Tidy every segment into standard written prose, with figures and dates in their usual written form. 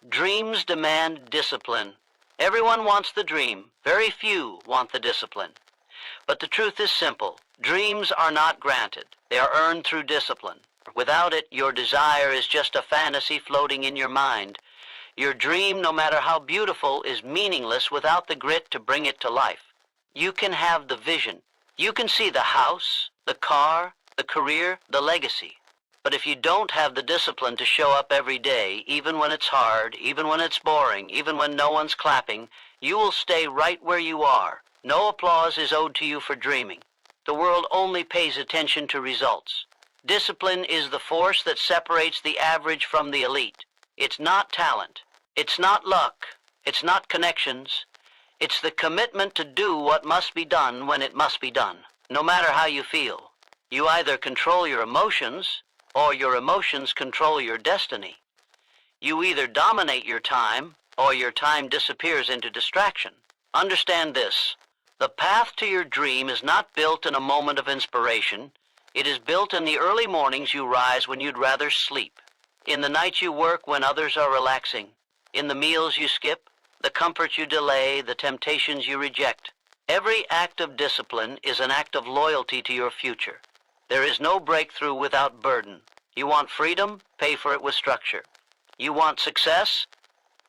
Dreams demand discipline. Everyone wants the dream. Very few want the discipline. But the truth is simple. Dreams are not granted. They are earned through discipline. Without it, your desire is just a fantasy floating in your mind. Your dream, no matter how beautiful, is meaningless without the grit to bring it to life. You can have the vision. You can see the house, the car, the career, the legacy. But if you don't have the discipline to show up every day, even when it's hard, even when it's boring, even when no one's clapping, you will stay right where you are. No applause is owed to you for dreaming. The world only pays attention to results. Discipline is the force that separates the average from the elite. It's not talent. It's not luck. It's not connections. It's the commitment to do what must be done when it must be done, no matter how you feel. You either control your emotions, or your emotions control your destiny. You either dominate your time, or your time disappears into distraction. Understand this. The path to your dream is not built in a moment of inspiration. It is built in the early mornings you rise when you'd rather sleep, in the nights you work when others are relaxing, in the meals you skip, the comforts you delay, the temptations you reject. Every act of discipline is an act of loyalty to your future. There is no breakthrough without burden. You want freedom? Pay for it with structure. You want success?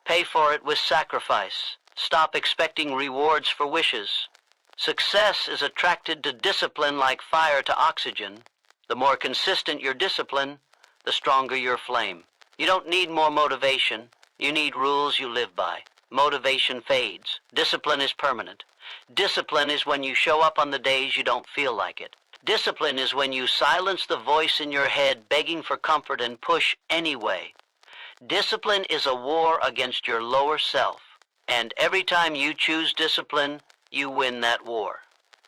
Pay for it with sacrifice. Stop expecting rewards for wishes. Success is attracted to discipline like fire to oxygen. The more consistent your discipline, the stronger your flame. You don't need more motivation. You need rules you live by. Motivation fades. Discipline is permanent. Discipline is when you show up on the days you don't feel like it. Discipline is when you silence the voice in your head begging for comfort and push anyway. Discipline is a war against your lower self. And every time you choose discipline, you win that war.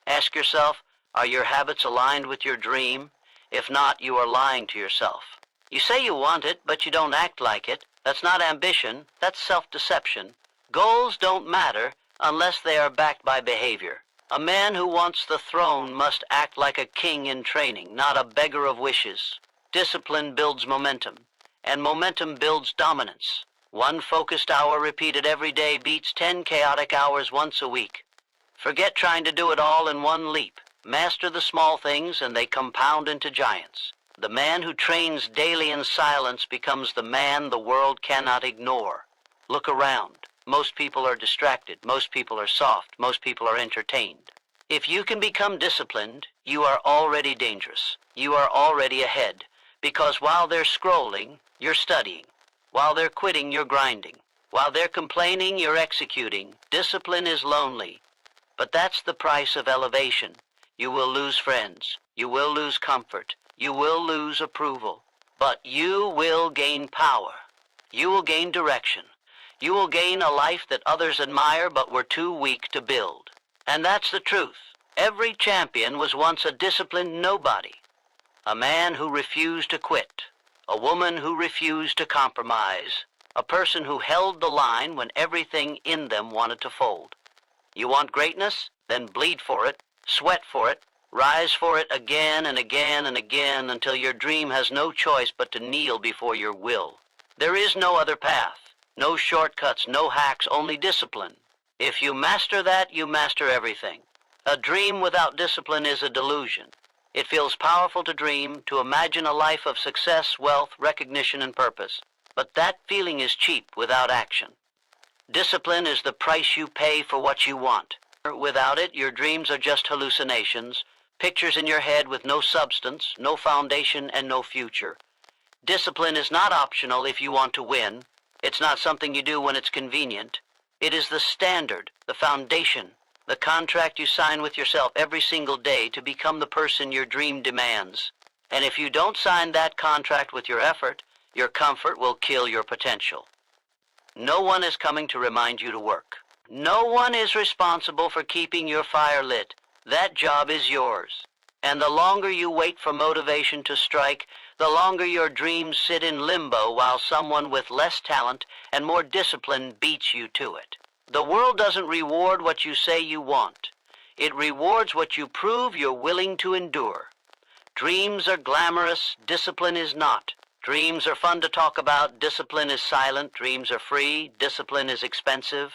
Ask yourself, are your habits aligned with your dream? If not, you are lying to yourself. You say you want it, but you don't act like it. That's not ambition, that's self-deception. Goals don't matter unless they are backed by behavior. A man who wants the throne must act like a king in training, not a beggar of wishes. Discipline builds momentum, and momentum builds dominance. One focused hour repeated every day beats 10 chaotic hours once a week. Forget trying to do it all in one leap. Master the small things and they compound into giants. The man who trains daily in silence becomes the man the world cannot ignore. Look around. Most people are distracted. Most people are soft. Most people are entertained. If you can become disciplined, you are already dangerous. You are already ahead. Because while they're scrolling, you're studying. While they're quitting, you're grinding. While they're complaining, you're executing. Discipline is lonely. But that's the price of elevation. You will lose friends. You will lose comfort. You will lose approval. But you will gain power. You will gain direction. You will gain a life that others admire but were too weak to build. And that's the truth. Every champion was once a disciplined nobody. A man who refused to quit. A woman who refused to compromise. A person who held the line when everything in them wanted to fold. You want greatness? Then bleed for it, sweat for it, rise for it again and again and again until your dream has no choice but to kneel before your will. There is no other path, no shortcuts, no hacks, only discipline. If you master that, you master everything. A dream without discipline is a delusion. It feels powerful to dream, to imagine a life of success, wealth, recognition, and purpose. But that feeling is cheap without action. Discipline is the price you pay for what you want. Without it, your dreams are just hallucinations, pictures in your head with no substance, no foundation, and no future. Discipline is not optional if you want to win. It's not something you do when it's convenient. It is the standard, the foundation, the contract you sign with yourself every single day to become the person your dream demands. And if you don't sign that contract with your effort, your comfort will kill your potential. No one is coming to remind you to work. No one is responsible for keeping your fire lit. That job is yours. And the longer you wait for motivation to strike, the longer your dreams sit in limbo while someone with less talent and more discipline beats you to it. The world doesn't reward what you say you want. It rewards what you prove you're willing to endure. Dreams are glamorous, discipline is not. Dreams are fun to talk about. Discipline is silent. Dreams are free. Discipline is expensive.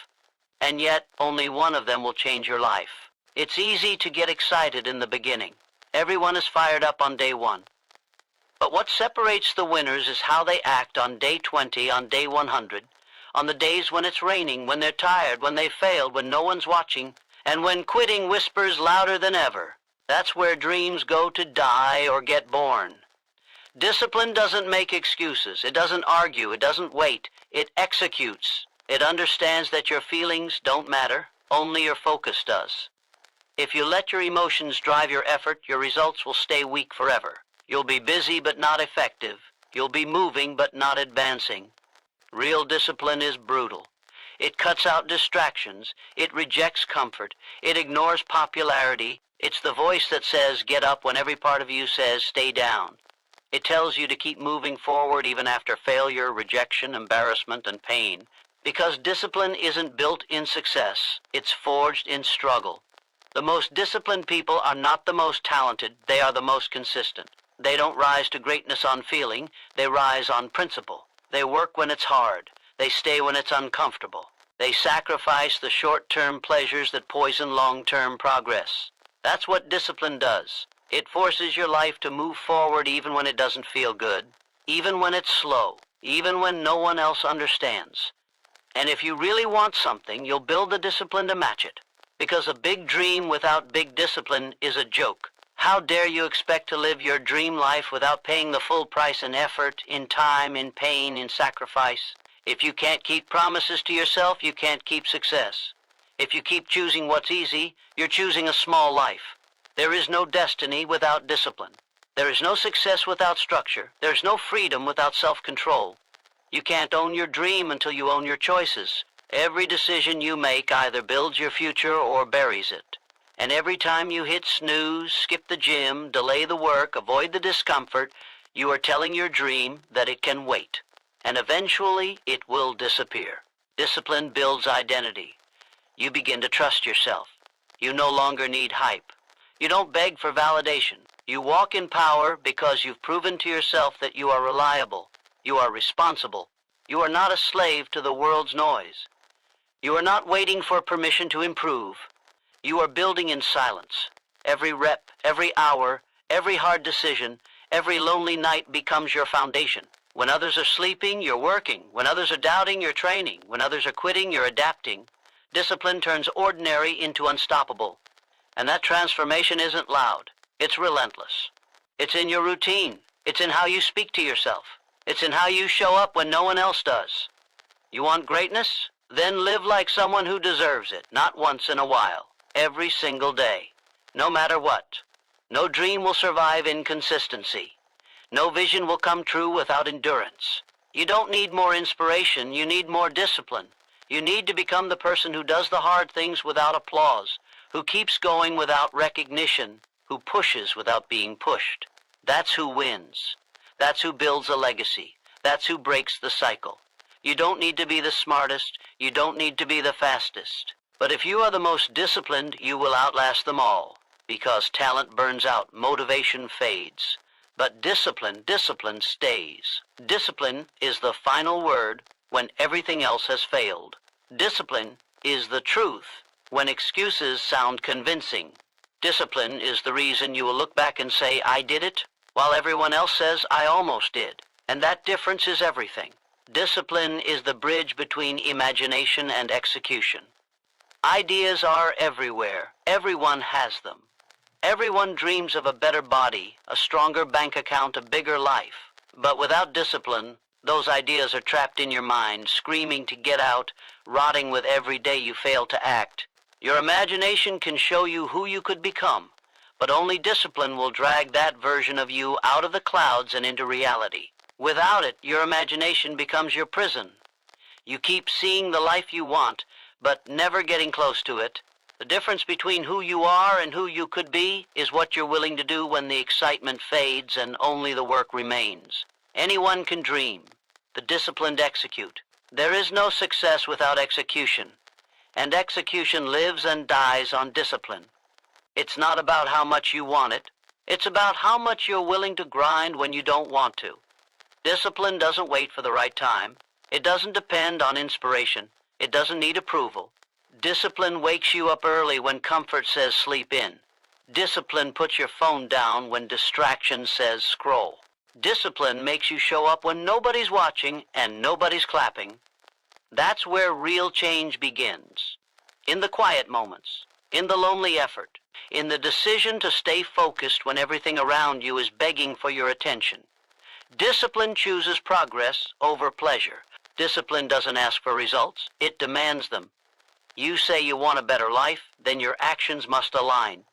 And yet, only one of them will change your life. It's easy to get excited in the beginning. Everyone is fired up on day 1. But what separates the winners is how they act on day 20, on day 100, on the days when it's raining, when they're tired, when they failed, when no one's watching, and when quitting whispers louder than ever. That's where dreams go to die or get born. Discipline doesn't make excuses. It doesn't argue. It doesn't wait. It executes. It understands that your feelings don't matter. Only your focus does. If you let your emotions drive your effort, your results will stay weak forever. You'll be busy but not effective. You'll be moving but not advancing. Real discipline is brutal. It cuts out distractions. It rejects comfort. It ignores popularity. It's the voice that says, get up, when every part of you says, stay down. It tells you to keep moving forward even after failure, rejection, embarrassment, and pain. Because discipline isn't built in success. It's forged in struggle. The most disciplined people are not the most talented. They are the most consistent. They don't rise to greatness on feeling. They rise on principle. They work when it's hard. They stay when it's uncomfortable. They sacrifice the short-term pleasures that poison long-term progress. That's what discipline does. It forces your life to move forward even when it doesn't feel good, even when it's slow, even when no one else understands. And if you really want something, you'll build the discipline to match it. Because a big dream without big discipline is a joke. How dare you expect to live your dream life without paying the full price in effort, in time, in pain, in sacrifice? If you can't keep promises to yourself, you can't keep success. If you keep choosing what's easy, you're choosing a small life. There is no destiny without discipline. There is no success without structure. There's no freedom without self-control. You can't own your dream until you own your choices. Every decision you make either builds your future or buries it. And every time you hit snooze, skip the gym, delay the work, avoid the discomfort, you are telling your dream that it can wait. And eventually it will disappear. Discipline builds identity. You begin to trust yourself. You no longer need hype. You don't beg for validation. You walk in power because you've proven to yourself that you are reliable. You are responsible. You are not a slave to the world's noise. You are not waiting for permission to improve. You are building in silence. Every rep, every hour, every hard decision, every lonely night becomes your foundation. When others are sleeping, you're working. When others are doubting, you're training. When others are quitting, you're adapting. Discipline turns ordinary into unstoppable. And that transformation isn't loud. It's relentless. It's in your routine. It's in how you speak to yourself. It's in how you show up when no one else does. You want greatness? Then live like someone who deserves it, not once in a while. Every single day, no matter what. No dream will survive inconsistency. No vision will come true without endurance. You don't need more inspiration, you need more discipline. You need to become the person who does the hard things without applause, who keeps going without recognition, who pushes without being pushed. That's who wins. That's who builds a legacy. That's who breaks the cycle. You don't need to be the smartest. You don't need to be the fastest. But if you are the most disciplined, you will outlast them all, because talent burns out, motivation fades. But discipline stays. Discipline is the final word when everything else has failed. Discipline is the truth when excuses sound convincing. Discipline is the reason you will look back and say, I did it, while everyone else says, I almost did. And that difference is everything. Discipline is the bridge between imagination and execution. Ideas are everywhere. Everyone has them. Everyone dreams of a better body, a stronger bank account, a bigger life. But without discipline, those ideas are trapped in your mind, screaming to get out, rotting with every day you fail to act. Your imagination can show you who you could become, but only discipline will drag that version of you out of the clouds and into reality. Without it, your imagination becomes your prison. You keep seeing the life you want, but never getting close to it. The difference between who you are and who you could be is what you're willing to do when the excitement fades and only the work remains. Anyone can dream. The disciplined execute. There is no success without execution, and execution lives and dies on discipline. It's not about how much you want it. It's about how much you're willing to grind when you don't want to. Discipline doesn't wait for the right time. It doesn't depend on inspiration. It doesn't need approval. Discipline wakes you up early when comfort says sleep in. Discipline puts your phone down when distraction says scroll. Discipline makes you show up when nobody's watching and nobody's clapping. That's where real change begins. In the quiet moments, in the lonely effort, in the decision to stay focused when everything around you is begging for your attention. Discipline chooses progress over pleasure. Discipline doesn't ask for results, it demands them. You say you want a better life, then your actions must align.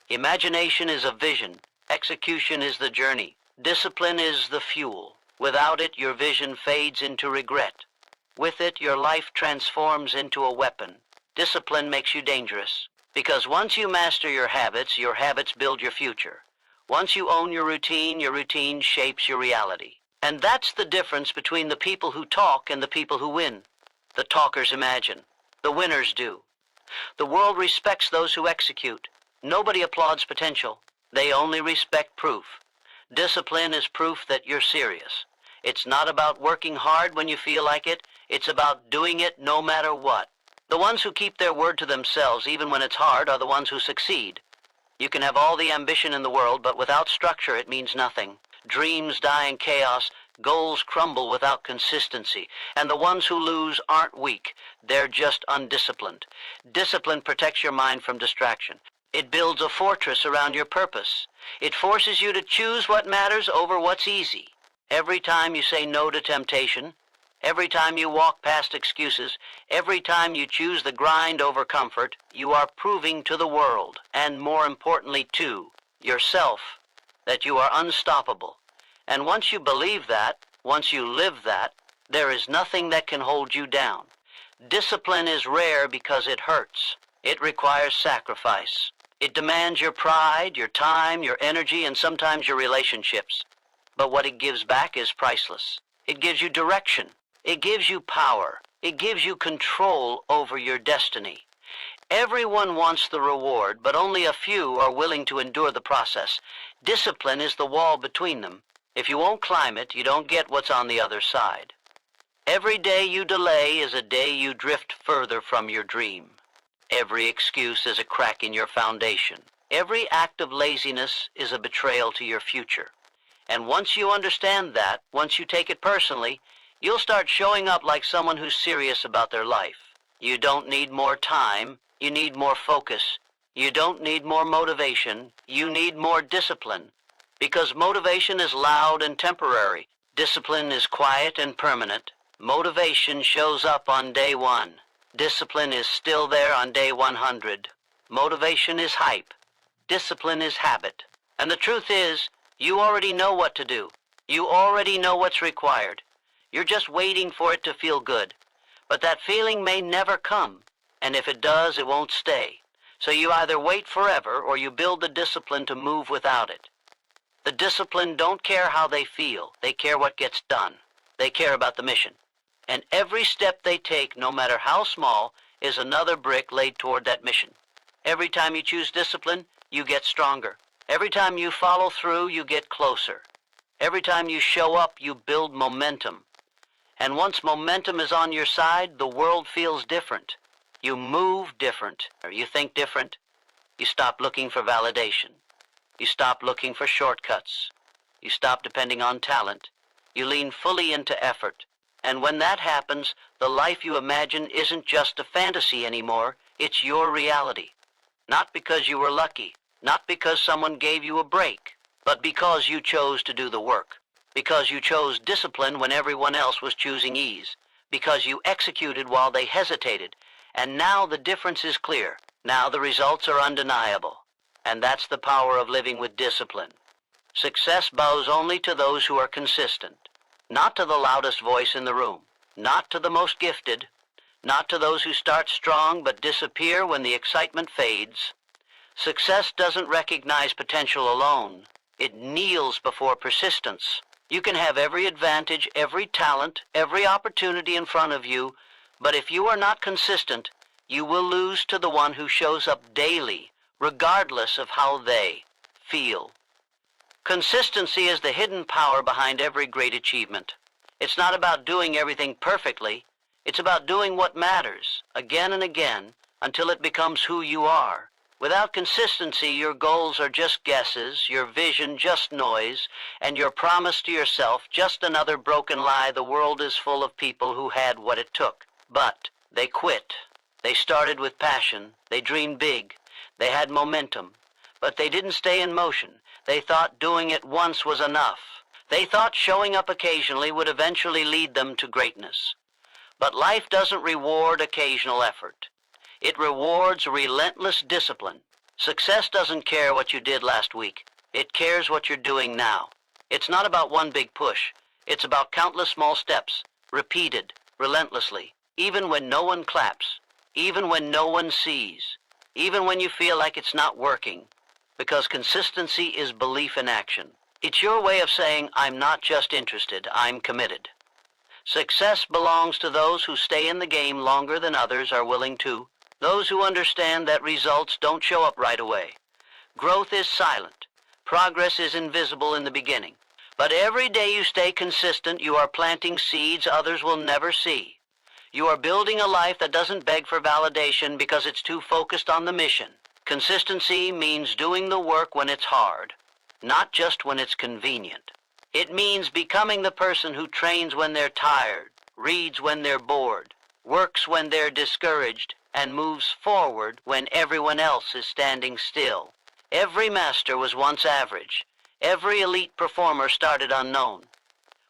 Imagination is a vision. Execution is the journey. Discipline is the fuel. Without it, your vision fades into regret. With it, your life transforms into a weapon. Discipline makes you dangerous, because once you master your habits build your future. Once you own your routine shapes your reality. And that's the difference between the people who talk and the people who win. The talkers imagine. The winners do. The world respects those who execute. Nobody applauds potential. They only respect proof. Discipline is proof that you're serious. It's not about working hard when you feel like it. It's about doing it no matter what. The ones who keep their word to themselves even when it's hard are the ones who succeed. You can have all the ambition in the world, but without structure it means nothing. Dreams die in chaos, goals crumble without consistency, and the ones who lose aren't weak, they're just undisciplined. Discipline protects your mind from distraction. It builds a fortress around your purpose. It forces you to choose what matters over what's easy. Every time you say no to temptation, every time you walk past excuses, every time you choose the grind over comfort, you are proving to the world, and more importantly to yourself, that you are unstoppable. And once you believe that, once you live that, there is nothing that can hold you down. Discipline is rare because it hurts. It requires sacrifice. It demands your pride, your time, your energy, and sometimes your relationships. But what it gives back is priceless. It gives you direction. It gives you power. It gives you control over your destiny. Everyone wants the reward, but only a few are willing to endure the process. Discipline is the wall between them. If you won't climb it, you don't get what's on the other side. Every day you delay is a day you drift further from your dream. Every excuse is a crack in your foundation. Every act of laziness is a betrayal to your future. And once you understand that, once you take it personally, you'll start showing up like someone who's serious about their life. You don't need more time, you need more focus. You don't need more motivation, you need more discipline. Because motivation is loud and temporary. Discipline is quiet and permanent. Motivation shows up on day 1. Discipline is still there on day 100. Motivation is hype. Discipline is habit. And the truth is, you already know what to do. You already know what's required. You're just waiting for it to feel good. But that feeling may never come. And if it does, it won't stay. So you either wait forever or you build the discipline to move without it. The discipline don't care how they feel. They care what gets done. They care about the mission. And every step they take, no matter how small, is another brick laid toward that mission. Every time you choose discipline, you get stronger. Every time you follow through, you get closer. Every time you show up, you build momentum. And once momentum is on your side, the world feels different. You move different, or you think different. You stop looking for validation. You stop looking for shortcuts. You stop depending on talent. You lean fully into effort. And when that happens, the life you imagine isn't just a fantasy anymore, it's your reality. Not because you were lucky, not because someone gave you a break, but because you chose to do the work. Because you chose discipline when everyone else was choosing ease. Because you executed while they hesitated. And now the difference is clear. Now the results are undeniable. And that's the power of living with discipline. Success bows only to those who are consistent. Not to the loudest voice in the room. Not to the most gifted. Not to those who start strong but disappear when the excitement fades. Success doesn't recognize potential alone. It kneels before persistence. You can have every advantage, every talent, every opportunity in front of you, but if you are not consistent, you will lose to the one who shows up daily, regardless of how they feel. Consistency is the hidden power behind every great achievement. It's not about doing everything perfectly. It's about doing what matters, again and again, until it becomes who you are. Without consistency, your goals are just guesses, your vision just noise, and your promise to yourself just another broken lie. The world is full of people who had what it took, but they quit. They started with passion. They dreamed big. They had momentum, but they didn't stay in motion. They thought doing it once was enough. They thought showing up occasionally would eventually lead them to greatness. But life doesn't reward occasional effort. It rewards relentless discipline. Success doesn't care what you did last week. It cares what you're doing now. It's not about one big push. It's about countless small steps, repeated, relentlessly, even when no one claps, even when no one sees, even when you feel like it's not working. Because consistency is belief in action. It's your way of saying, I'm not just interested, I'm committed. Success belongs to those who stay in the game longer than others are willing to. Those who understand that results don't show up right away. Growth is silent. Progress is invisible in the beginning. But every day you stay consistent, you are planting seeds others will never see. You are building a life that doesn't beg for validation because it's too focused on the mission. Consistency means doing the work when it's hard, not just when it's convenient. It means becoming the person who trains when they're tired, reads when they're bored, works when they're discouraged, and moves forward when everyone else is standing still. Every master was once average. Every elite performer started unknown.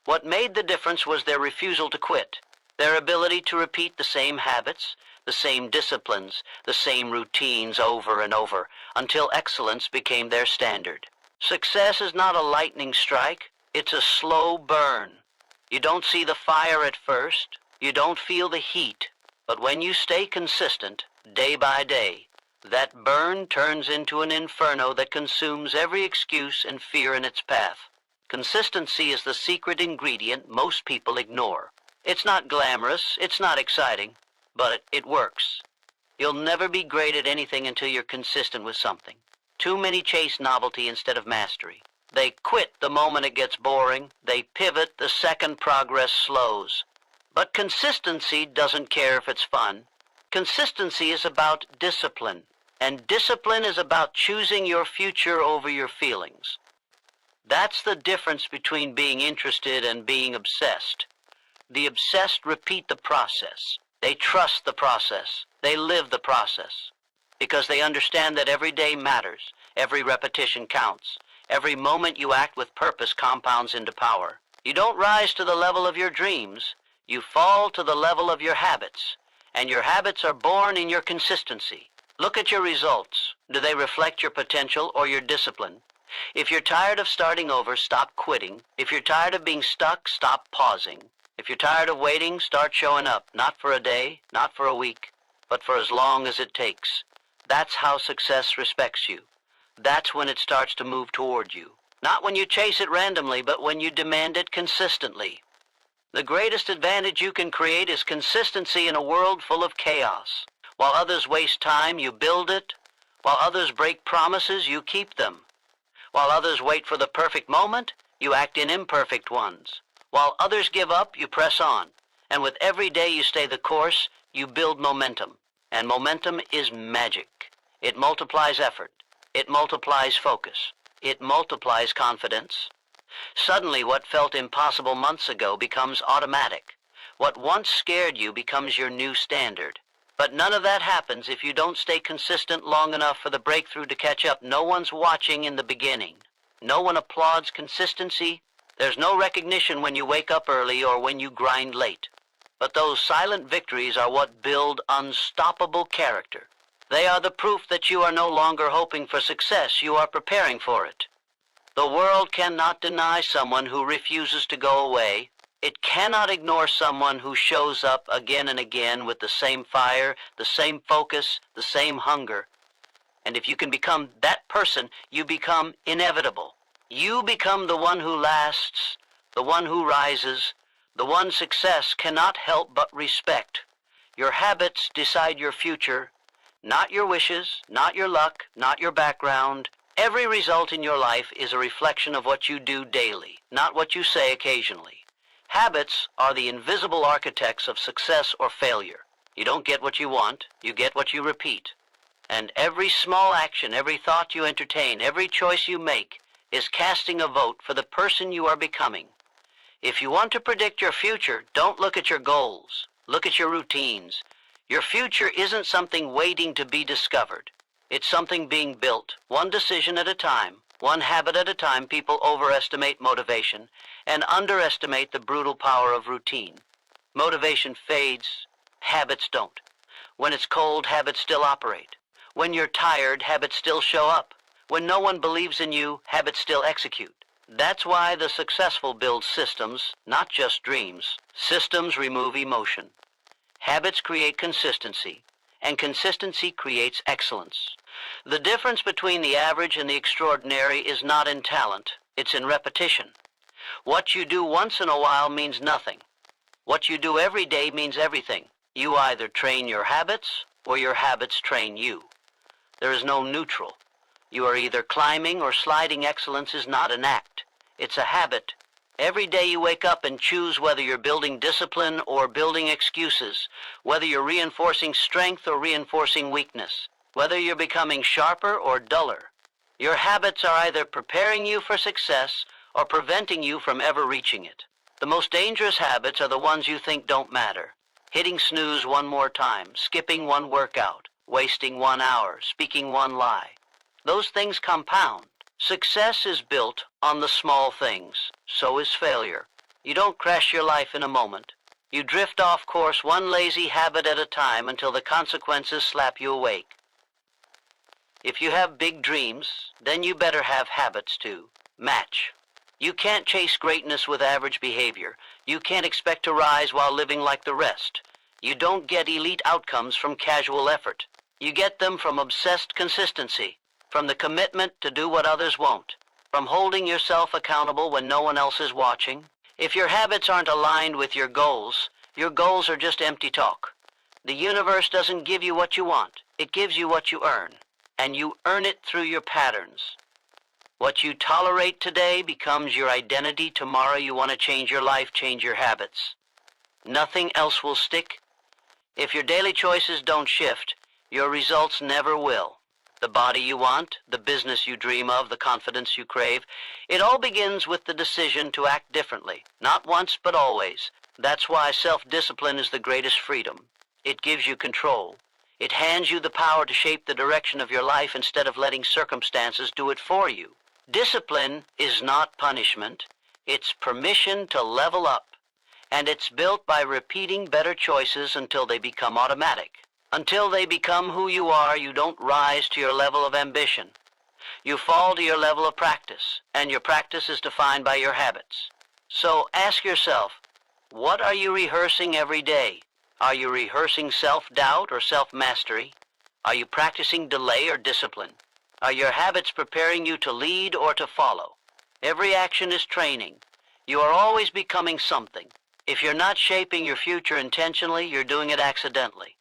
What made the difference was their refusal to quit, their ability to repeat the same habits, the same disciplines, the same routines over and over, until excellence became their standard. Success is not a lightning strike, it's a slow burn. You don't see the fire at first, you don't feel the heat, but when you stay consistent, day by day, that burn turns into an inferno that consumes every excuse and fear in its path. Consistency is the secret ingredient most people ignore. It's not glamorous, it's not exciting, but it works. You'll never be great at anything until you're consistent with something. Too many chase novelty instead of mastery. They quit the moment it gets boring. They pivot the second progress slows. But consistency doesn't care if it's fun. Consistency is about discipline, and discipline is about choosing your future over your feelings. That's the difference between being interested and being obsessed. The obsessed repeat the process. They trust the process. They live the process. Because they understand that every day matters. Every repetition counts. Every moment you act with purpose compounds into power. You don't rise to the level of your dreams. You fall to the level of your habits. And your habits are born in your consistency. Look at your results. Do they reflect your potential or your discipline? If you're tired of starting over, stop quitting. If you're tired of being stuck, stop pausing. If you're tired of waiting, start showing up, not for a day, not for a week, but for as long as it takes. That's how success respects you. That's when it starts to move toward you. Not when you chase it randomly, but when you demand it consistently. The greatest advantage you can create is consistency in a world full of chaos. While others waste time, you build it. While others break promises, you keep them. While others wait for the perfect moment, you act in imperfect ones. While others give up, you press on. And with every day you stay the course, you build momentum. And momentum is magic. It multiplies effort. It multiplies focus. It multiplies confidence. Suddenly, what felt impossible months ago becomes automatic. What once scared you becomes your new standard. But none of that happens if you don't stay consistent long enough for the breakthrough to catch up. No one's watching in the beginning. No one applauds consistency. There's no recognition when you wake up early or when you grind late. But those silent victories are what build unstoppable character. They are the proof that you are no longer hoping for success. You are preparing for it. The world cannot deny someone who refuses to go away. It cannot ignore someone who shows up again and again with the same fire, the same focus, the same hunger. And if you can become that person, you become inevitable. You become the one who lasts, the one who rises, the one success cannot help but respect. Your habits decide your future, not your wishes, not your luck, not your background. Every result in your life is a reflection of what you do daily, not what you say occasionally. Habits are the invisible architects of success or failure. You don't get what you want, you get what you repeat. And every small action, every thought you entertain, every choice you make is casting a vote for the person you are becoming. If you want to predict your future, don't look at your goals. Look at your routines. Your future isn't something waiting to be discovered. It's something being built, one decision at a time, one habit at a time. People overestimate motivation and underestimate the brutal power of routine. Motivation fades, habits don't. When it's cold, habits still operate. When you're tired, habits still show up. When no one believes in you, habits still execute. That's why the successful build systems, not just dreams. Systems remove emotion. Habits create consistency, and consistency creates excellence. The difference between the average and the extraordinary is not in talent, it's in repetition. What you do once in a while means nothing. What you do every day means everything. You either train your habits, or your habits train you. There is no neutral. You are either climbing or sliding. Excellence is not an act. It's a habit. Every day you wake up and choose whether you're building discipline or building excuses, whether you're reinforcing strength or reinforcing weakness, whether you're becoming sharper or duller. Your habits are either preparing you for success or preventing you from ever reaching it. The most dangerous habits are the ones you think don't matter. Hitting snooze one more time, skipping one workout, wasting 1 hour, speaking one lie. Those things compound. Success is built on the small things. So is failure. You don't crash your life in a moment. You drift off course one lazy habit at a time until the consequences slap you awake. If you have big dreams, then you better have habits to match. You can't chase greatness with average behavior. You can't expect to rise while living like the rest. You don't get elite outcomes from casual effort. You get them from obsessed consistency, from the commitment to do what others won't, from holding yourself accountable when no one else is watching. If your habits aren't aligned with your goals are just empty talk. The universe doesn't give you what you want. It gives you what you earn, and you earn it through your patterns. What you tolerate today becomes your identity. Tomorrow you want to change your life, change your habits. Nothing else will stick. If your daily choices don't shift, your results never will. The body you want, the business you dream of, the confidence you crave, it all begins with the decision to act differently. Not once, but always. That's why self-discipline is the greatest freedom. It gives you control. It hands you the power to shape the direction of your life instead of letting circumstances do it for you. Discipline is not punishment. It's permission to level up. And it's built by repeating better choices until they become automatic. Until they become who you are, you don't rise to your level of ambition. You fall to your level of practice, and your practice is defined by your habits. So ask yourself, what are you rehearsing every day? Are you rehearsing self-doubt or self-mastery? Are you practicing delay or discipline? Are your habits preparing you to lead or to follow? Every action is training. You are always becoming something. If you're not shaping your future intentionally, you're doing it accidentally.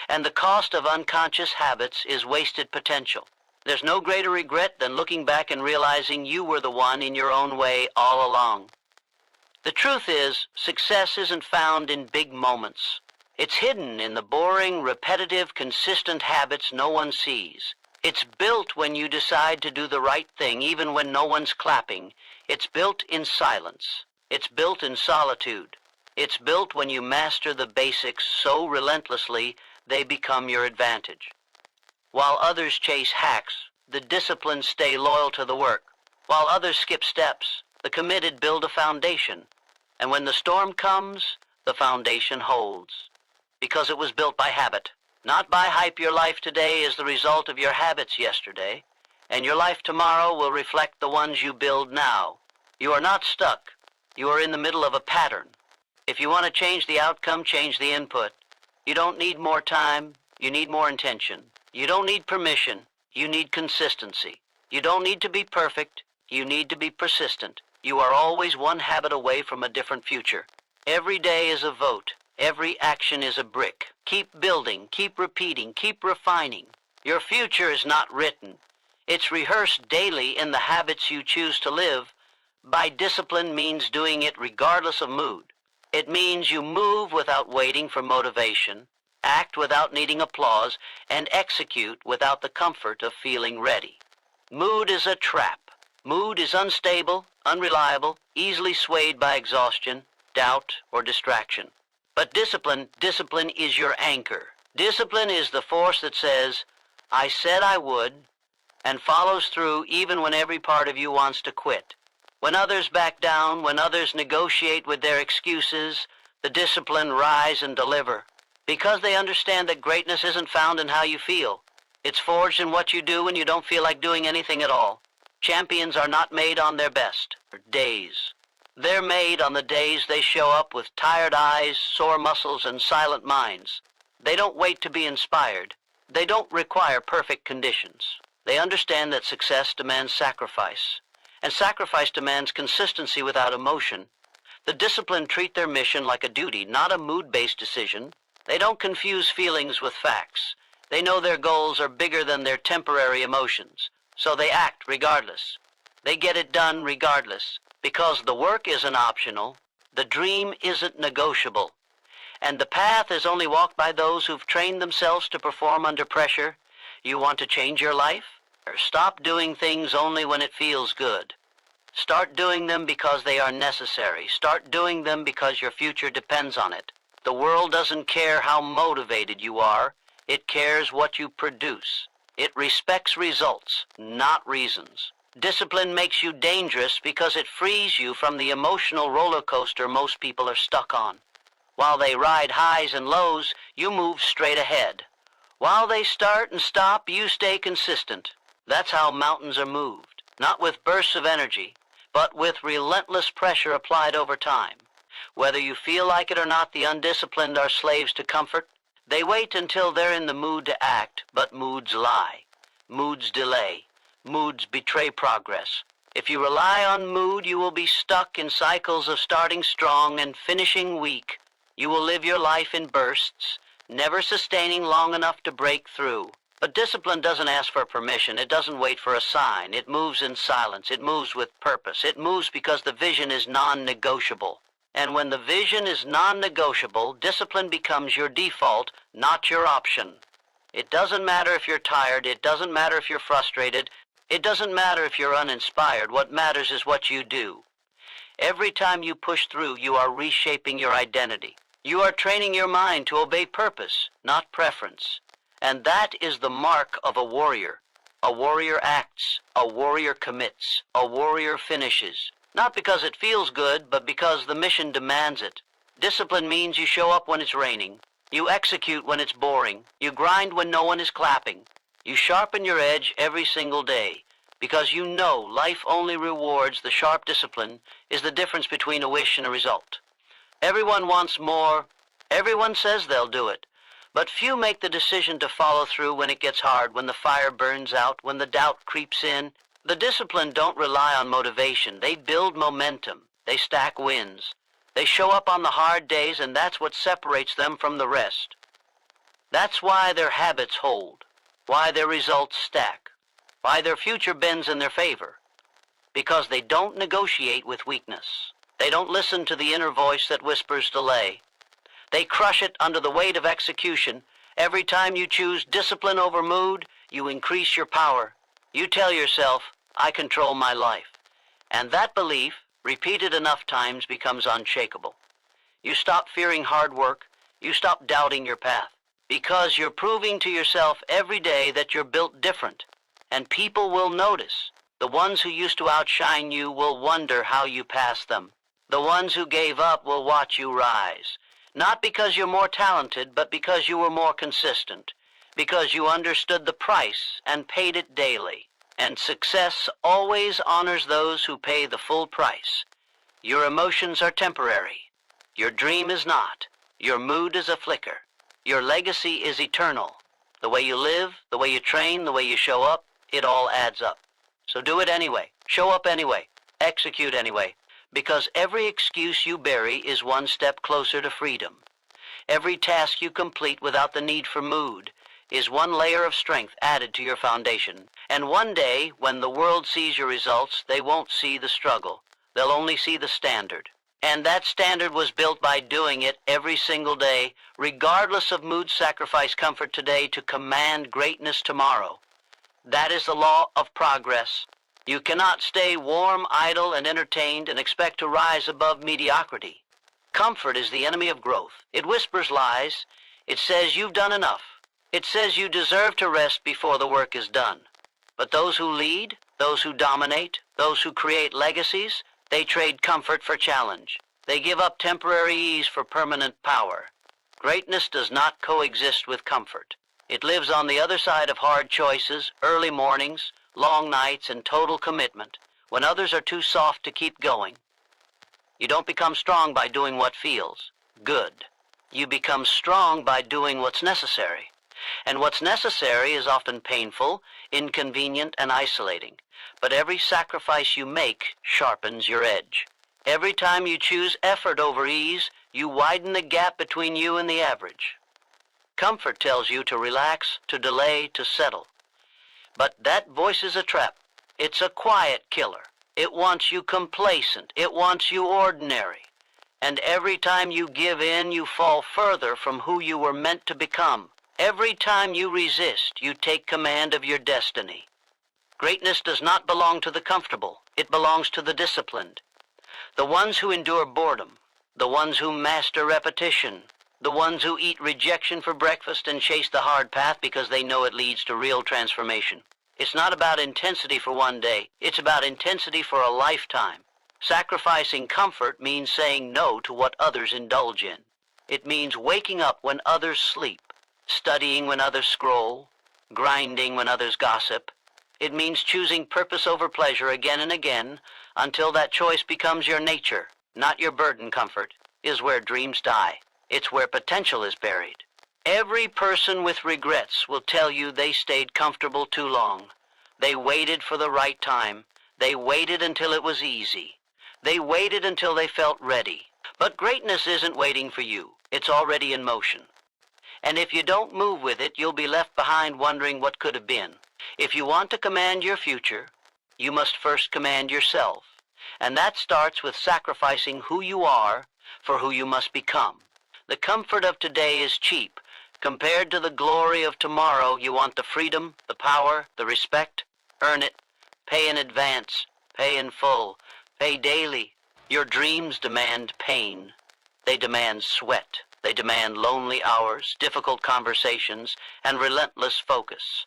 And the cost of unconscious habits is wasted potential. There's no greater regret than looking back and realizing you were the one in your own way all along. The truth is, success isn't found in big moments. It's hidden in the boring, repetitive, consistent habits no one sees. It's built when you decide to do the right thing, even when no one's clapping. It's built in silence. It's built in solitude. It's built when you master the basics so relentlessly they become your advantage. While others chase hacks, the disciplined stay loyal to the work. While others skip steps, the committed build a foundation. And when the storm comes, the foundation holds. Because it was built by habit, not by hype. Your life today is the result of your habits yesterday, and your life tomorrow will reflect the ones you build now. You are not stuck. You are in the middle of a pattern. If you want to change the outcome, change the input. You don't need more time, you need more intention. You don't need permission, you need consistency. You don't need to be perfect, you need to be persistent. You are always one habit away from a different future. Every day is a vote. Every action is a brick. Keep building, keep repeating, keep refining. Your future is not written. It's rehearsed daily in the habits you choose to live. By discipline means doing it regardless of mood. It means you move without waiting for motivation, act without needing applause, and execute without the comfort of feeling ready. Mood is a trap. Mood is unstable, unreliable, easily swayed by exhaustion, doubt, or distraction. But discipline is your anchor. Discipline is the force that says, I said I would, and follows through even when every part of you wants to quit. When others back down, when others negotiate with their excuses, the discipline rise and deliver. Because they understand that greatness isn't found in how you feel. It's forged in what you do when you don't feel like doing anything at all. Champions are not made on their best days. They're made on the days they show up with tired eyes, sore muscles, and silent minds. They don't wait to be inspired. They don't require perfect conditions. They understand that success demands sacrifice, and sacrifice demands consistency without emotion. The disciplined treat their mission like a duty, not a mood-based decision. They don't confuse feelings with facts. They know their goals are bigger than their temporary emotions, so they act regardless. They get it done regardless, because the work isn't optional, the dream isn't negotiable, and the path is only walked by those who've trained themselves to perform under pressure. You want to change your life? Or stop doing things only when it feels good. Start doing them because they are necessary. Start doing them because your future depends on it. The world doesn't care how motivated you are. It cares what you produce. It respects results, not reasons. Discipline makes you dangerous because it frees you from the emotional roller coaster most people are stuck on. While they ride highs and lows, you move straight ahead. While they start and stop, you stay consistent. That's how mountains are moved, not with bursts of energy, but with relentless pressure applied over time. Whether you feel like it or not, the undisciplined are slaves to comfort. They wait until they're in the mood to act, but moods lie. Moods delay. Moods betray progress. If you rely on mood, you will be stuck in cycles of starting strong and finishing weak. You will live your life in bursts, never sustaining long enough to break through. But discipline doesn't ask for permission. It doesn't wait for a sign. It moves in silence. It moves with purpose. It moves because the vision is non-negotiable. And when the vision is non-negotiable, discipline becomes your default, not your option. It doesn't matter if you're tired. It doesn't matter if you're frustrated. It doesn't matter if you're uninspired. What matters is what you do. Every time you push through, you are reshaping your identity. You are training your mind to obey purpose, not preference. And that is the mark of a warrior. A warrior acts, a warrior commits, a warrior finishes. Not because it feels good, but because the mission demands it. Discipline means you show up when it's raining. You execute when it's boring. You grind when no one is clapping. You sharpen your edge every single day, because you know life only rewards the sharp discipline is the difference between a wish and a result. Everyone wants more. Everyone says they'll do it. But few make the decision to follow through when it gets hard, when the fire burns out, when the doubt creeps in. The disciplined don't rely on motivation. They build momentum. They stack wins. They show up on the hard days, and that's what separates them from the rest. That's why their habits hold, why their results stack, why their future bends in their favor. Because they don't negotiate with weakness. They don't listen to the inner voice that whispers delay. They crush it under the weight of execution. Every time you choose discipline over mood, you increase your power. You tell yourself, I control my life. And that belief, repeated enough times, becomes unshakable. You stop fearing hard work. You stop doubting your path. Because you're proving to yourself every day that you're built different. And people will notice. The ones who used to outshine you will wonder how you passed them. The ones who gave up will watch you rise. Not because you're more talented, but because you were more consistent. Because you understood the price and paid it daily. And success always honors those who pay the full price. Your emotions are temporary. Your dream is not. Your mood is a flicker. Your legacy is eternal. The way you live, the way you train, the way you show up, it all adds up. So do it anyway. Show up anyway. Execute anyway. Because every excuse you bury is one step closer to freedom. Every task you complete without the need for mood is one layer of strength added to your foundation. And one day, when the world sees your results, they won't see the struggle. They'll only see the standard. And that standard was built by doing it every single day, regardless of mood, sacrifice, comfort today, to command greatness tomorrow. That is the law of progress. You cannot stay warm, idle, and entertained and expect to rise above mediocrity. Comfort is the enemy of growth. It whispers lies. It says you've done enough. It says you deserve to rest before the work is done. But those who lead, those who dominate, those who create legacies, they trade comfort for challenge. They give up temporary ease for permanent power. Greatness does not coexist with comfort. It lives on the other side of hard choices, early mornings, long nights, and total commitment, when others are too soft to keep going. You don't become strong by doing what feels good. You become strong by doing what's necessary. And what's necessary is often painful, inconvenient, and isolating. But every sacrifice you make sharpens your edge. Every time you choose effort over ease, you widen the gap between you and the average. Comfort tells you to relax, to delay, to settle. But that voice is a trap. It's a quiet killer. It wants you complacent. It wants you ordinary. And every time you give in, you fall further from who you were meant to become. Every time you resist, you take command of your destiny. Greatness does not belong to the comfortable. It belongs to the disciplined. The ones who endure boredom, the ones who master repetition, the ones who eat rejection for breakfast and chase the hard path because they know it leads to real transformation. It's not about intensity for one day. It's about intensity for a lifetime. Sacrificing comfort means saying no to what others indulge in. It means waking up when others sleep, studying when others scroll, grinding when others gossip. It means choosing purpose over pleasure again and again until that choice becomes your nature, not your burden. Comfort is where dreams die. It's where potential is buried. Every person with regrets will tell you they stayed comfortable too long. They waited for the right time. They waited until it was easy. They waited until they felt ready. But greatness isn't waiting for you. It's already in motion. And if you don't move with it, you'll be left behind wondering what could have been. If you want to command your future, you must first command yourself. And that starts with sacrificing who you are for who you must become. The comfort of today is cheap. Compared to the glory of tomorrow, you want the freedom, the power, the respect. Earn it. Pay in advance. Pay in full. Pay daily. Your dreams demand pain. They demand sweat. They demand lonely hours, difficult conversations, and relentless focus.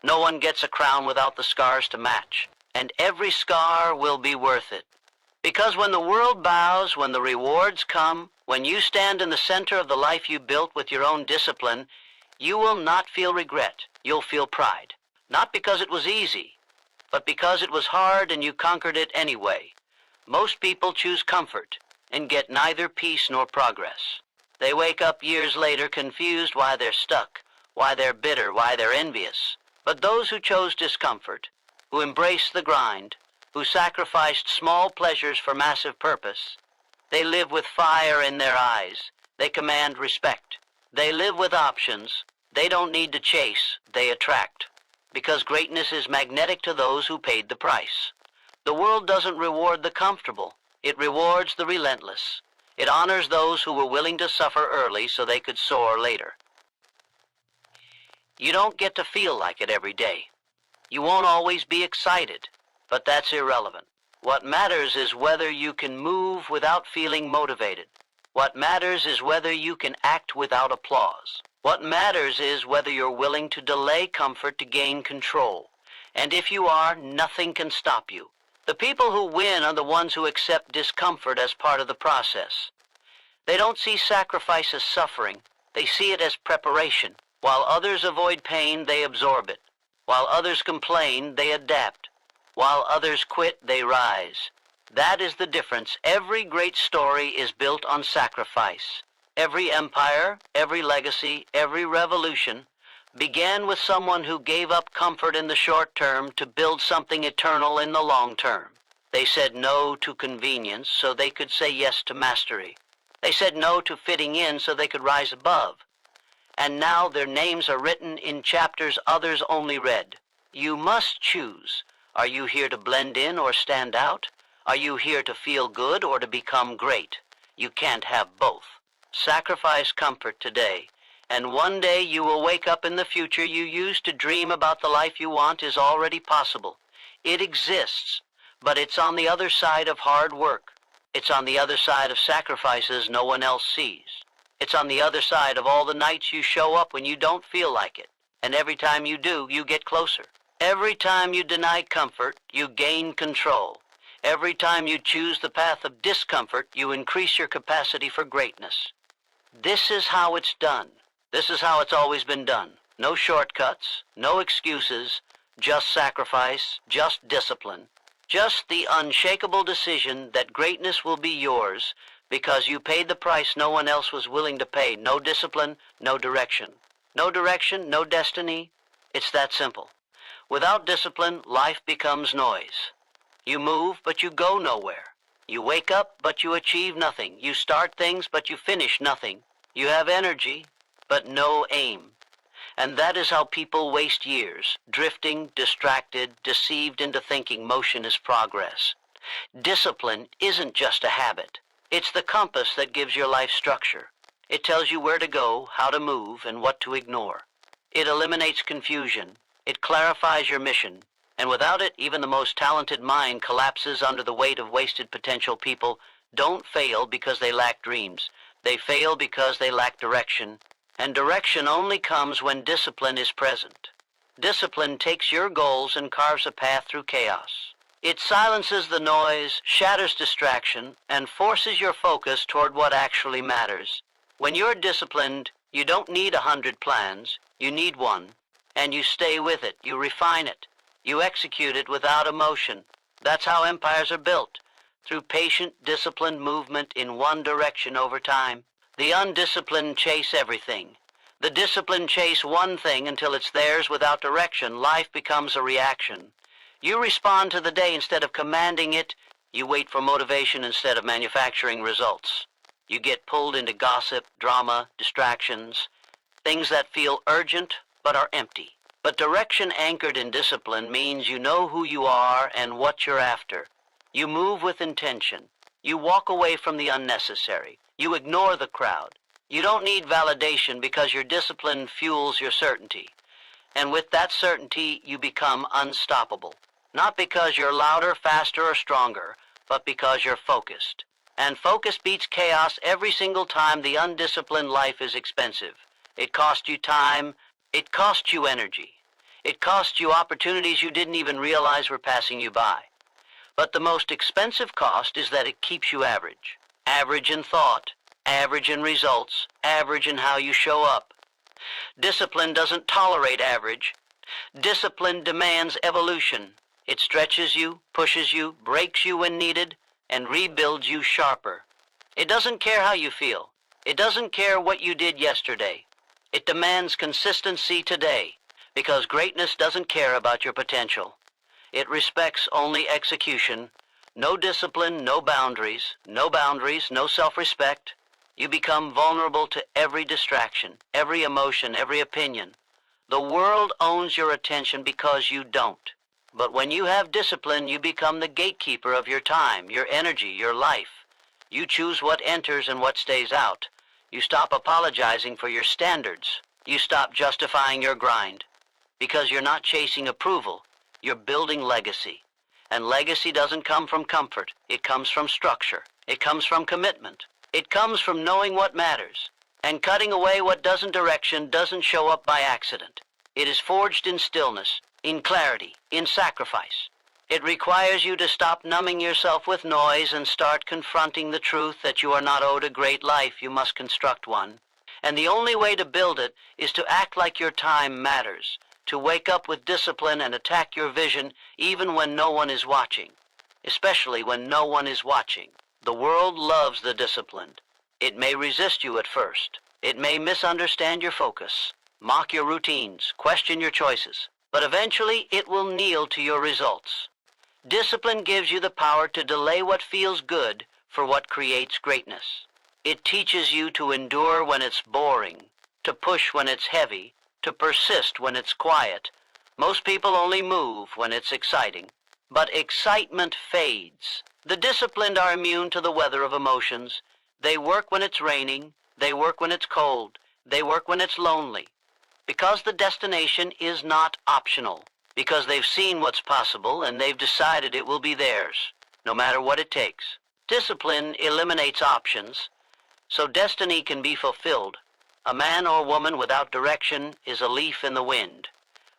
No one gets a crown without the scars to match, and every scar will be worth it. Because when the world bows, when the rewards come, when you stand in the center of the life you built with your own discipline, you will not feel regret. You'll feel pride. Not because it was easy, but because it was hard and you conquered it anyway. Most people choose comfort and get neither peace nor progress. They wake up years later confused why they're stuck, why they're bitter, why they're envious. But those who chose discomfort, who embraced the grind, who sacrificed small pleasures for massive purpose, they live with fire in their eyes. They command respect. They live with options. They don't need to chase, they attract. Because greatness is magnetic to those who paid the price. The world doesn't reward the comfortable. It rewards the relentless. It honors those who were willing to suffer early so they could soar later. You don't get to feel like it every day. You won't always be excited, but that's irrelevant. What matters is whether you can move without feeling motivated. What matters is whether you can act without applause. What matters is whether you're willing to delay comfort to gain control. And if you are, nothing can stop you. The people who win are the ones who accept discomfort as part of the process. They don't see sacrifice as suffering. They see it as preparation. While others avoid pain, they absorb it. While others complain, they adapt. While others quit, they rise. That is the difference. Every great story is built on sacrifice. Every empire, every legacy, every revolution began with someone who gave up comfort in the short term to build something eternal in the long term. They said no to convenience so they could say yes to mastery. They said no to fitting in so they could rise above. and now their names are written in chapters others only read. You must choose. Are you here to blend in or stand out? Are you here to feel good or to become great? You can't have both. Sacrifice comfort today, and one day you will wake up in the future you used to dream about the life you want is already possible. It exists, but it's on the other side of hard work. It's on the other side of sacrifices no one else sees. It's on the other side of all the nights you show up when you don't feel like it, and every time you do, you get closer. Every time you deny comfort, you gain control. Every time you choose the path of discomfort, you increase your capacity for greatness. This is how it's done. This is how it's always been done. No shortcuts, no excuses, just sacrifice, just discipline. Just the unshakable decision that greatness will be yours because you paid the price no one else was willing to pay. No discipline, no direction. No direction, no destiny. It's that simple. Without discipline, life becomes noise. You move, but you go nowhere. You wake up, but you achieve nothing. You start things, but you finish nothing. You have energy, but no aim. And that is how people waste years, drifting, distracted, deceived into thinking motion is progress. Discipline isn't just a habit. It's the compass that gives your life structure. It tells you where to go, how to move, and what to ignore. It eliminates confusion. It clarifies your mission. And without it, even the most talented mind collapses under the weight of wasted potential. People don't fail because they lack dreams. They fail because they lack direction. And direction only comes when discipline is present. Discipline takes your goals and carves a path through chaos. It silences the noise, shatters distraction, and forces your focus toward what actually matters. When you're disciplined, you don't need 100 plans. You need one. And you stay with it. You refine it. You execute it without emotion. That's how empires are built, through patient, disciplined movement in one direction over time. The undisciplined chase everything. The disciplined chase one thing until it's theirs without direction. Life becomes a reaction. You respond to the day instead of commanding it. You wait for motivation instead of manufacturing results. You get pulled into gossip, drama, distractions, things that feel urgent but are empty. But direction anchored in discipline means you know who you are and what you're after. You move with intention. You walk away from the unnecessary. You ignore the crowd. You don't need validation because your discipline fuels your certainty. And with that certainty, you become unstoppable. Not because you're louder, faster, or stronger, but because you're focused. And focus beats chaos every single time. The undisciplined life is expensive. It costs you time. It costs you energy. It costs you opportunities you didn't even realize were passing you by. But the most expensive cost is that it keeps you average. Average in thought, average in results, average in how you show up. Discipline doesn't tolerate average. Discipline demands evolution. It stretches you, pushes you, breaks you when needed, and rebuilds you sharper. It doesn't care how you feel. It doesn't care what you did yesterday. It demands consistency today, because greatness doesn't care about your potential. It respects only execution. No discipline, no boundaries, no self-respect. You become vulnerable to every distraction, every emotion, every opinion. The world owns your attention because you don't. But when you have discipline, you become the gatekeeper of your time, your energy, your life. You choose what enters and what stays out. You stop apologizing for your standards. You stop justifying your grind. Because you're not chasing approval, you're building legacy. And legacy doesn't come from comfort. It comes from structure. It comes from commitment. It comes from knowing what matters. And cutting away what direction doesn't show up by accident. It is forged in stillness, in clarity, in sacrifice. It requires you to stop numbing yourself with noise and start confronting the truth that you are not owed a great life. You must construct one. And the only way to build it is to act like your time matters, to wake up with discipline and attack your vision even when no one is watching, especially when no one is watching. The world loves the disciplined. It may resist you at first. It may misunderstand your focus, mock your routines, question your choices, but eventually it will kneel to your results. Discipline gives you the power to delay what feels good for what creates greatness. It teaches you to endure when it's boring, to push when it's heavy, to persist when it's quiet. Most people only move when it's exciting. But excitement fades. The disciplined are immune to the weather of emotions. They work when it's raining. They work when it's cold. They work when it's lonely. Because the destination is not optional. Because they've seen what's possible and they've decided it will be theirs, no matter what it takes. Discipline eliminates options, so destiny can be fulfilled. A man or woman without direction is a leaf in the wind,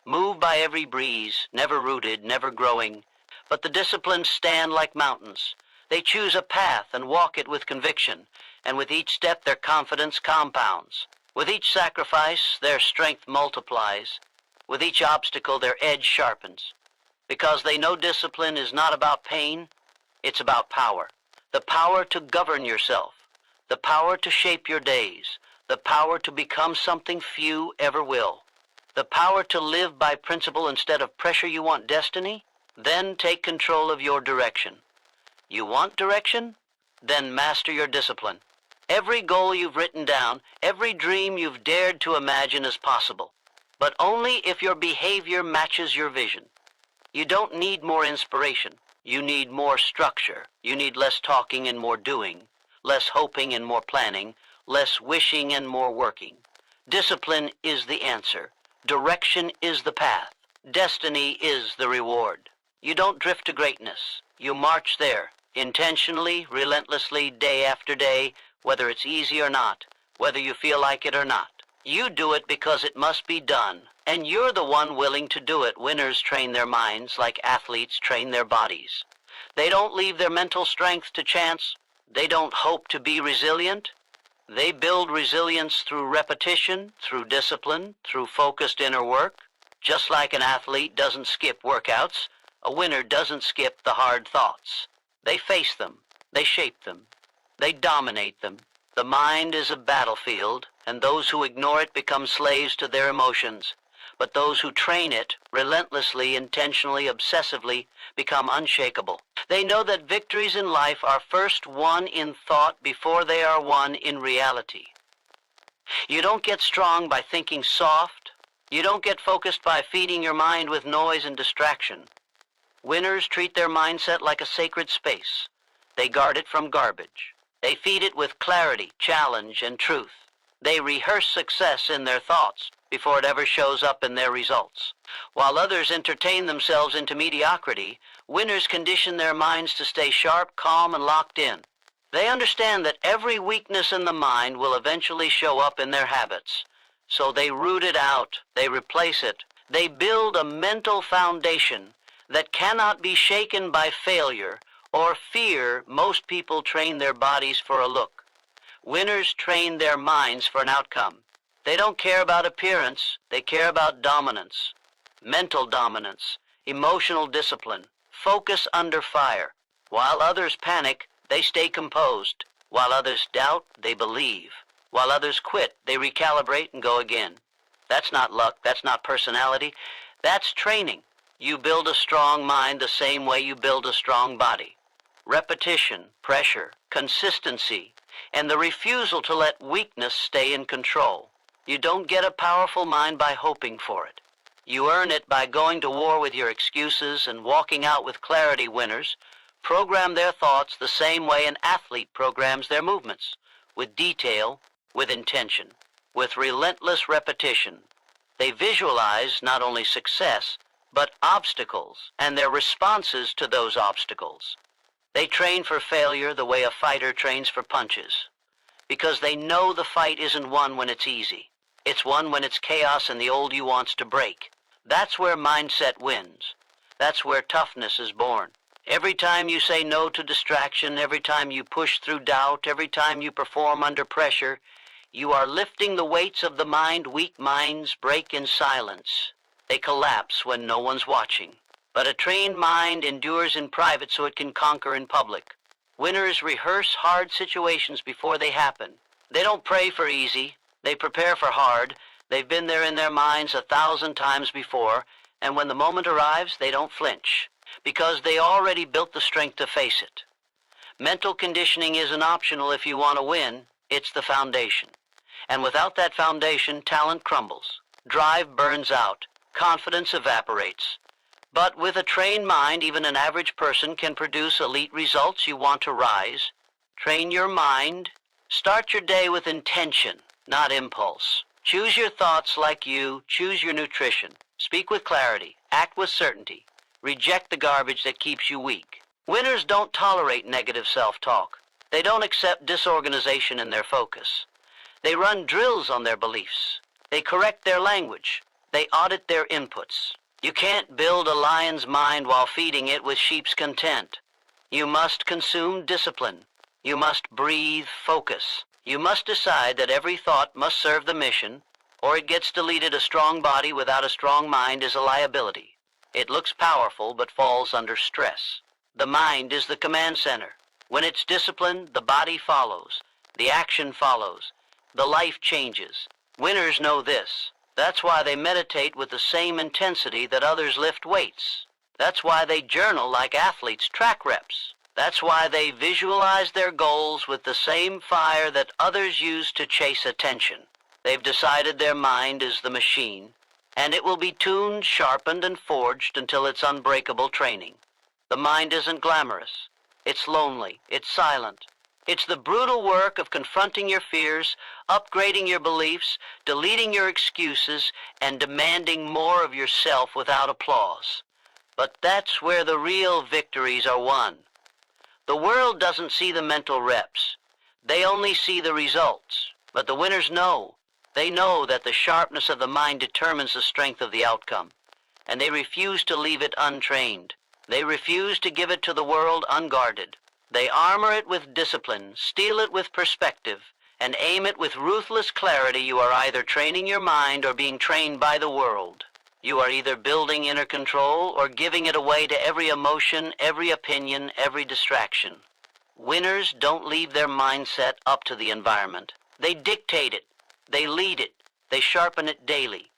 moved by every breeze, never rooted, never growing. But the disciplined stand like mountains. They choose a path and walk it with conviction, and with each step their confidence compounds. With each sacrifice, their strength multiplies. With each obstacle, their edge sharpens. Because they know discipline is not about pain, it's about power. The power to govern yourself, the power to shape your days, the power to become something few ever will, the power to live by principle instead of pressure. You want destiny? Then take control of your direction. You want direction? Then master your discipline. Every goal you've written down, every dream you've dared to imagine is possible, but only if your behavior matches your vision. You don't need more inspiration. You need more structure. You need less talking and more doing, less hoping and more planning, less wishing and more working. Discipline is the answer. Direction is the path. Destiny is the reward. You don't drift to greatness. You march there, intentionally, relentlessly, day after day, whether it's easy or not, whether you feel like it or not. You do it because it must be done, and you're the one willing to do it. Winners train their minds like athletes train their bodies. They don't leave their mental strength to chance. They don't hope to be resilient. They build resilience through repetition, through discipline, through focused inner work. Just like an athlete doesn't skip workouts, a winner doesn't skip the hard thoughts. They face them. They shape them. They dominate them. The mind is a battlefield, and those who ignore it become slaves to their emotions. But those who train it relentlessly, intentionally, obsessively become unshakable. They know that victories in life are first won in thought before they are won in reality. You don't get strong by thinking soft. You don't get focused by feeding your mind with noise and distraction. Winners treat their mindset like a sacred space. They guard it from garbage. They feed it with clarity, challenge, and truth. They rehearse success in their thoughts before it ever shows up in their results. While others entertain themselves into mediocrity, winners condition their minds to stay sharp, calm, and locked in. They understand that every weakness in the mind will eventually show up in their habits. So they root it out. They replace it. They build a mental foundation that cannot be shaken by failure or fear. Most people train their bodies for a look. Winners train their minds for an outcome. They don't care about appearance. They care about dominance, mental dominance, emotional discipline, focus under fire. While others panic, they stay composed. While others doubt, they believe. While others quit, they recalibrate and go again. That's not luck. That's not personality. That's training. You build a strong mind the same way you build a strong body. Repetition, pressure, consistency, and the refusal to let weakness stay in control. You don't get a powerful mind by hoping for it. You earn it by going to war with your excuses and walking out with clarity. Winners program their thoughts the same way an athlete programs their movements, with detail, with intention, with relentless repetition. They visualize not only success, but obstacles and their responses to those obstacles. They train for failure the way a fighter trains for punches, because they know the fight isn't won when it's easy. It's won when it's chaos and the old you wants to break. That's where mindset wins. That's where toughness is born. Every time you say no to distraction, every time you push through doubt, every time you perform under pressure, you are lifting the weights of the mind. Weak minds break in silence. They collapse when no one's watching. But a trained mind endures in private so it can conquer in public. Winners rehearse hard situations before they happen. They don't pray for easy. They prepare for hard. They've been there in their minds 1,000 times before, and when the moment arrives, they don't flinch, because they already built the strength to face it. Mental conditioning isn't optional if you want to win. It's the foundation. And without that foundation, talent crumbles. Drive burns out. Confidence evaporates. But with a trained mind, even an average person can produce elite results. You want to rise. Train your mind. Start your day with intention, not impulse. Choose your thoughts like you. Choose your nutrition. Speak with clarity. Act with certainty. Reject the garbage that keeps you weak. Winners don't tolerate negative self-talk. They don't accept disorganization in their focus. They run drills on their beliefs. They correct their language. They audit their inputs. You can't build a lion's mind while feeding it with sheep's content. You must consume discipline. You must breathe focus. You must decide that every thought must serve the mission, or it gets deleted. A strong body without a strong mind is a liability. It looks powerful but falls under stress. The mind is the command center. When it's disciplined, the body follows. The action follows. The life changes. Winners know this. That's why they meditate with the same intensity that others lift weights. That's why they journal like athletes track reps. That's why they visualize their goals with the same fire that others use to chase attention. They've decided their mind is the machine, and it will be tuned, sharpened, and forged until it's unbreakable training. The mind isn't glamorous. It's lonely. It's silent. It's the brutal work of confronting your fears, upgrading your beliefs, deleting your excuses, and demanding more of yourself without applause. But that's where the real victories are won. The world doesn't see the mental reps. They only see the results. But the winners know. They know that the sharpness of the mind determines the strength of the outcome. And they refuse to leave it untrained. They refuse to give it to the world unguarded. They armor it with discipline, steel it with perspective, and aim it with ruthless clarity. You are either training your mind or being trained by the world. You are either building inner control or giving it away to every emotion, every opinion, every distraction. Winners don't leave their mindset up to the environment. They dictate it. They lead it. They sharpen it daily.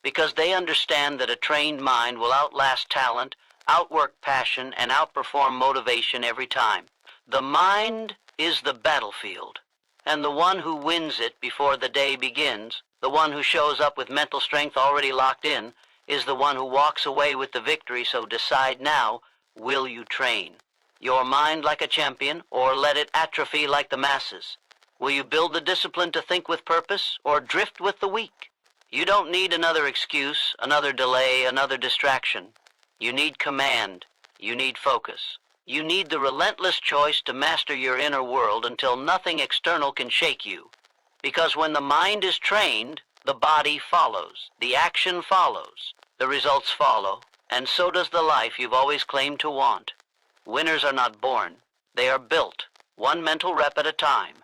Because they understand that a trained mind will outlast talent, outwork passion, and outperform motivation every time. The mind is the battlefield, and the one who wins it before the day begins, the one who shows up with mental strength already locked in, is the one who walks away with the victory. So decide now, will you train your mind like a champion or let it atrophy like the masses? Will you build the discipline to think with purpose or drift with the weak? You don't need another excuse, another delay, another distraction. You need command. You need focus. You need the relentless choice to master your inner world until nothing external can shake you. Because when the mind is trained, the body follows, the action follows, the results follow, and so does the life you've always claimed to want. Winners are not born. They are built, one mental rep at a time.